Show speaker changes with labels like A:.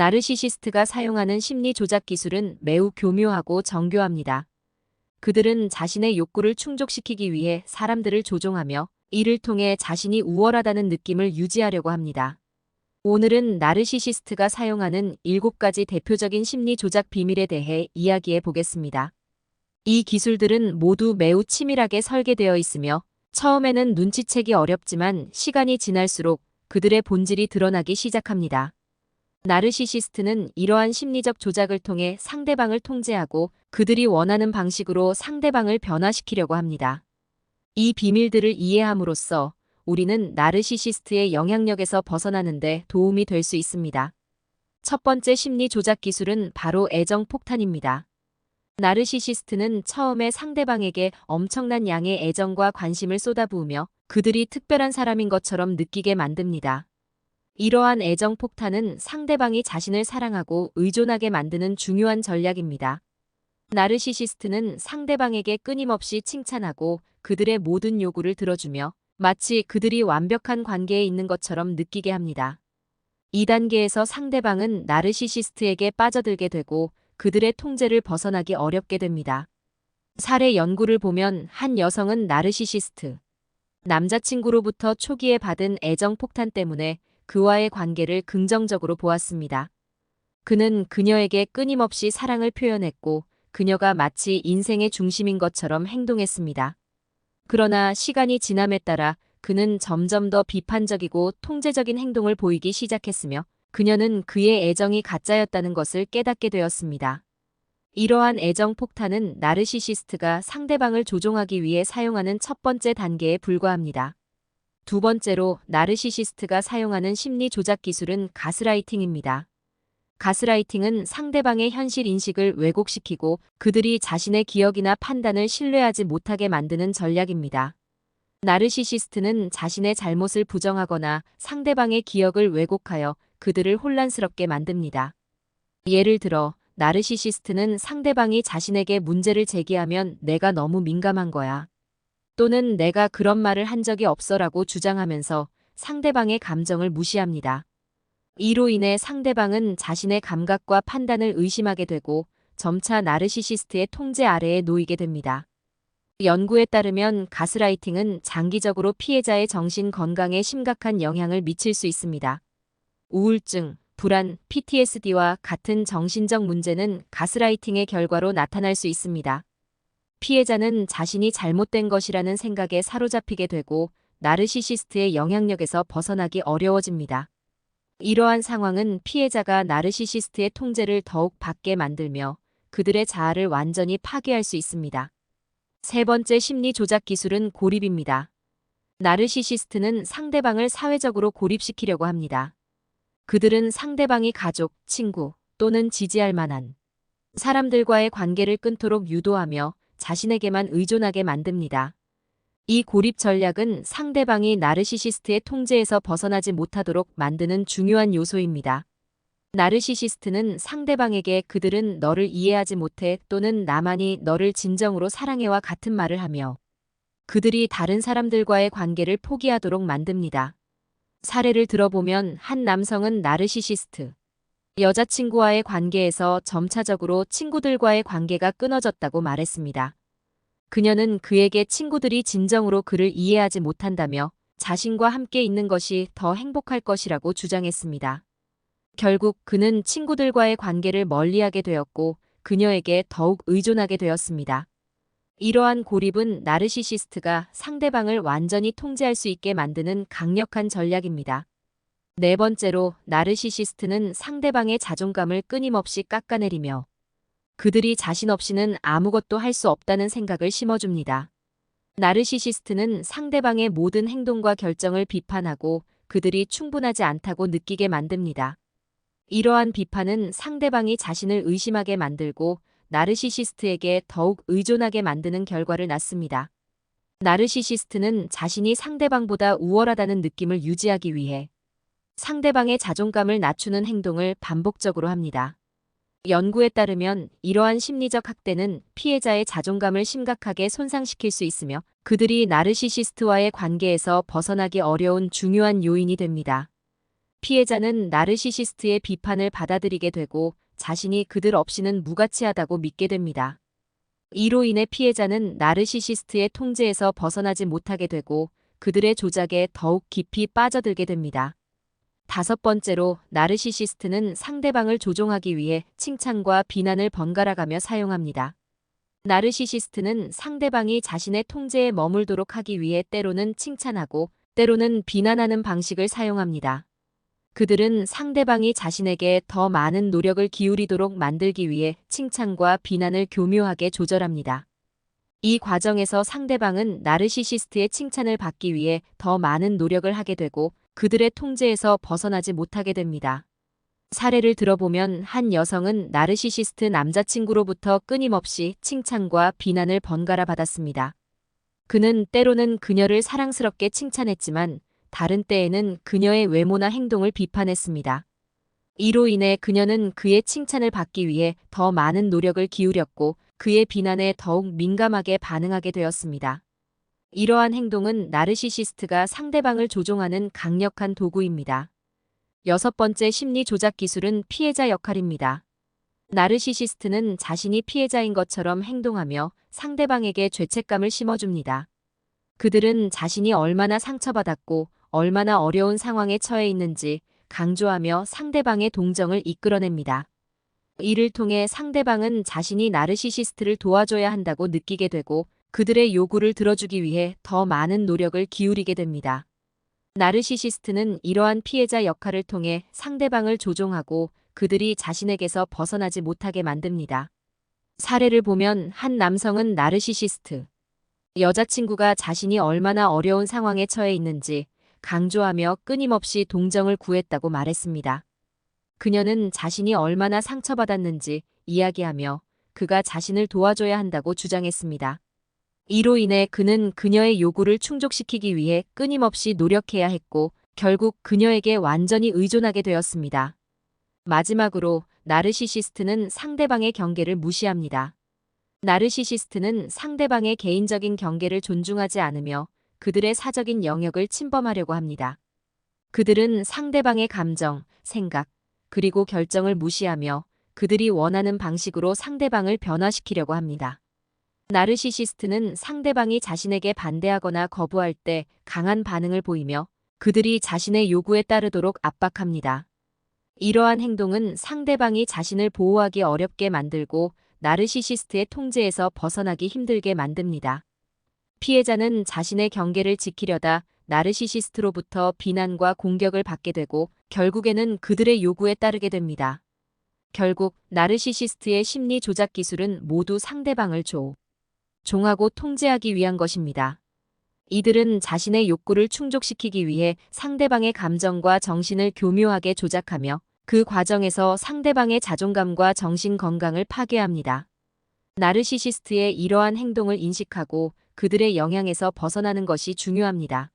A: 나르시시스트가 사용하는 심리 조작 기술은 매우 교묘하고 정교합니다. 그들은 자신의 욕구를 충족시키기 위해 사람들을 조종하며 이를 통해 자신이 우월하다는 느낌을 유지하려고 합니다. 오늘은 나르시시스트가 사용하는 7가지 대표적인 심리 조작 비밀에 대해 이야기해 보겠습니다. 이 기술들은 모두 매우 치밀하게 설계되어 있으며 처음에는 눈치채기 어렵지만 시간이 지날수록 그들의 본질이 드러나기 시작합니다. 나르시시스트는 이러한 심리적 조작을 통해 상대방을 통제하고 그들이 원하는 방식으로 상대방을 변화시키려고 합니다. 이 비밀들을 이해함으로써 우리는 나르시시스트의 영향력에서 벗어나는데 도움이 될 수 있습니다. 첫 번째 심리 조작 기술은 바로 애정 폭탄입니다. 나르시시스트는 처음에 상대방에게 엄청난 양의 애정과 관심을 쏟아부으며 그들이 특별한 사람인 것처럼 느끼게 만듭니다. 이러한 애정 폭탄은 상대방이 자신을 사랑하고 의존하게 만드는 중요한 전략입니다. 나르시시스트는 상대방에게 끊임없이 칭찬하고 그들의 모든 요구를 들어주며 마치 그들이 완벽한 관계에 있는 것처럼 느끼게 합니다. 이 단계에서 상대방은 나르시시스트에게 빠져들게 되고 그들의 통제를 벗어나기 어렵게 됩니다. 사례 연구를 보면 한 여성은 나르시시스트 남자친구로부터 초기에 받은 애정 폭탄 때문에 그와의 관계를 긍정적으로 보았습니다. 그는 그녀에게 끊임없이 사랑을 표현했고 그녀가 마치 인생의 중심인 것처럼 행동했습니다. 그러나 시간이 지남에 따라 그는 점점 더 비판적이고 통제적인 행동을 보이기 시작했으며 그녀는 그의 애정이 가짜였다는 것을 깨닫게 되었습니다. 이러한 애정 폭탄은 나르시시스트가 상대방을 조종하기 위해 사용하는 첫 번째 단계에 불과합니다. 두 번째로 나르시시스트가 사용하는 심리 조작 기술은 가스라이팅입니다. 가스라이팅은 상대방의 현실 인식을 왜곡시키고 그들이 자신의 기억이나 판단을 신뢰하지 못하게 만드는 전략입니다. 나르시시스트는 자신의 잘못을 부정하거나 상대방의 기억을 왜곡하여 그들을 혼란스럽게 만듭니다. 예를 들어, 나르시시스트는 상대방이 자신에게 문제를 제기하면 내가 너무 민감한 거야. 또는 내가 그런 말을 한 적이 없어라고 주장하면서 상대방의 감정을 무시합니다. 이로 인해 상대방은 자신의 감각과 판단을 의심하게 되고 점차 나르시시스트의 통제 아래에 놓이게 됩니다. 연구에 따르면 가스라이팅은 장기적으로 피해자의 정신 건강에 심각한 영향을 미칠 수 있습니다. 우울증, 불안, PTSD와 같은 정신적 문제는 가스라이팅의 결과로 나타날 수 있습니다. 피해자는 자신이 잘못된 것이라는 생각에 사로잡히게 되고 나르시시스트의 영향력에서 벗어나기 어려워집니다. 이러한 상황은 피해자가 나르시시스트의 통제를 더욱 받게 만들며 그들의 자아를 완전히 파괴할 수 있습니다. 세 번째 심리 조작 기술은 고립입니다. 나르시시스트는 상대방을 사회적으로 고립시키려고 합니다. 그들은 상대방이 가족, 친구 또는 지지할 만한 사람들과의 관계를 끊도록 유도하며 자신에게만 의존하게 만듭니다. 이 고립 전략은 상대방이 나르시시스트의 통제에서 벗어나지 못하도록 만드는 중요한 요소입니다. 나르시시스트는 상대방에게 그들은 너를 이해하지 못해 또는 나만이 너를 진정으로 사랑해와 같은 말을 하며 그들이 다른 사람들과의 관계를 포기하도록 만듭니다. 사례를 들어보면 한 남성은 나르시시스트 여자친구와의 관계에서 점차적으로 친구들과의 관계가 끊어졌다고 말했습니다. 그녀는 그에게 친구들이 진정으로 그를 이해하지 못한다며 자신과 함께 있는 것이 더 행복할 것이라고 주장했습니다. 결국 그는 친구들과의 관계를 멀리하게 되었고 그녀에게 더욱 의존하게 되었습니다. 이러한 고립은 나르시시스트가 상대방을 완전히 통제할 수 있게 만드는 강력한 전략입니다. 네 번째로 나르시시스트는 상대방의 자존감을 끊임없이 깎아내리며 그들이 자신 없이는 아무것도 할 수 없다는 생각을 심어줍니다. 나르시시스트는 상대방의 모든 행동과 결정을 비판하고 그들이 충분하지 않다고 느끼게 만듭니다. 이러한 비판은 상대방이 자신을 의심하게 만들고 나르시시스트에게 더욱 의존하게 만드는 결과를 낳습니다. 나르시시스트는 자신이 상대방보다 우월하다는 느낌을 유지하기 위해 상대방의 자존감을 낮추는 행동을 반복적으로 합니다. 연구에 따르면 이러한 심리적 학대는 피해자의 자존감을 심각하게 손상시킬 수 있으며 그들이 나르시시스트와의 관계에서 벗어나기 어려운 중요한 요인이 됩니다. 피해자는 나르시시스트의 비판을 받아들이게 되고 자신이 그들 없이는 무가치하다고 믿게 됩니다. 이로 인해 피해자는 나르시시스트의 통제에서 벗어나지 못하게 되고 그들의 조작에 더욱 깊이 빠져들게 됩니다. 다섯 번째로, 나르시시스트는 상대방을 조종하기 위해 칭찬과 비난을 번갈아가며 사용합니다. 나르시시스트는 상대방이 자신의 통제에 머물도록 하기 위해 때로는 칭찬하고 때로는 비난하는 방식을 사용합니다. 그들은 상대방이 자신에게 더 많은 노력을 기울이도록 만들기 위해 칭찬과 비난을 교묘하게 조절합니다. 이 과정에서 상대방은 나르시시스트의 칭찬을 받기 위해 더 많은 노력을 하게 되고 그들의 통제에서 벗어나지 못하게 됩니다. 사례를 들어보면 한 여성은 나르시시스트 남자친구로부터 끊임없이 칭찬과 비난을 번갈아 받았습니다. 그는 때로는 그녀를 사랑스럽게 칭찬했지만 다른 때에는 그녀의 외모나 행동을 비판했습니다. 이로 인해 그녀는 그의 칭찬을 받기 위해 더 많은 노력을 기울였고 그의 비난에 더욱 민감하게 반응하게 되었습니다. 이러한 행동은 나르시시스트가 상대방을 조종하는 강력한 도구입니다. 여섯 번째, 심리 조작 기술은 피해자 역할입니다. 나르시시스트는 자신이 피해자인 것처럼 행동하며 상대방에게 죄책감을 심어줍니다. 그들은 자신이 얼마나 상처받았고 얼마나 어려운 상황에 처해 있는지 강조하며 상대방의 동정을 이끌어냅니다. 이를 통해 상대방은 자신이 나르시시스트를 도와줘야 한다고 느끼게 되고 그들의 요구를 들어주기 위해 더 많은 노력을 기울이게 됩니다. 나르시시스트는 이러한 피해자 역할을 통해 상대방을 조종하고 그들이 자신에게서 벗어나지 못하게 만듭니다. 사례를 보면 한 남성은 나르시시스트 여자친구가 자신이 얼마나 어려운 상황에 처해 있는지 강조하며 끊임없이 동정을 구했다고 말했습니다. 그녀는 자신이 얼마나 상처받았는지 이야기하며 그가 자신을 도와줘야 한다고 주장했습니다. 이로 인해 그는 그녀의 요구를 충족시키기 위해 끊임없이 노력해야 했고 결국 그녀에게 완전히 의존하게 되었습니다. 마지막으로, 나르시시스트는 상대방의 경계를 무시합니다. 나르시시스트는 상대방의 개인적인 경계를 존중하지 않으며 그들의 사적인 영역을 침범하려고 합니다. 그들은 상대방의 감정, 생각, 그리고 결정을 무시하며 그들이 원하는 방식으로 상대방을 변화시키려고 합니다. 나르시시스트는 상대방이 자신에게 반대하거나 거부할 때 강한 반응을 보이며 그들이 자신의 요구에 따르도록 압박합니다. 이러한 행동은 상대방이 자신을 보호하기 어렵게 만들고 나르시시스트의 통제에서 벗어나기 힘들게 만듭니다. 피해자는 자신의 경계를 지키려다 나르시시스트로부터 비난과 공격을 받게 되고 결국에는 그들의 요구에 따르게 됩니다. 결국 나르시시스트의 심리 조작 기술은 모두 상대방을 종하고 통제하기 위한 것입니다. 이들은 자신의 욕구를 충족시키기 위해 상대방의 감정과 정신을 교묘하게 조작하며 그 과정에서 상대방의 자존감과 정신 건강을 파괴합니다. 나르시시스트의 이러한 행동을 인식하고 그들의 영향에서 벗어나는 것이 중요합니다.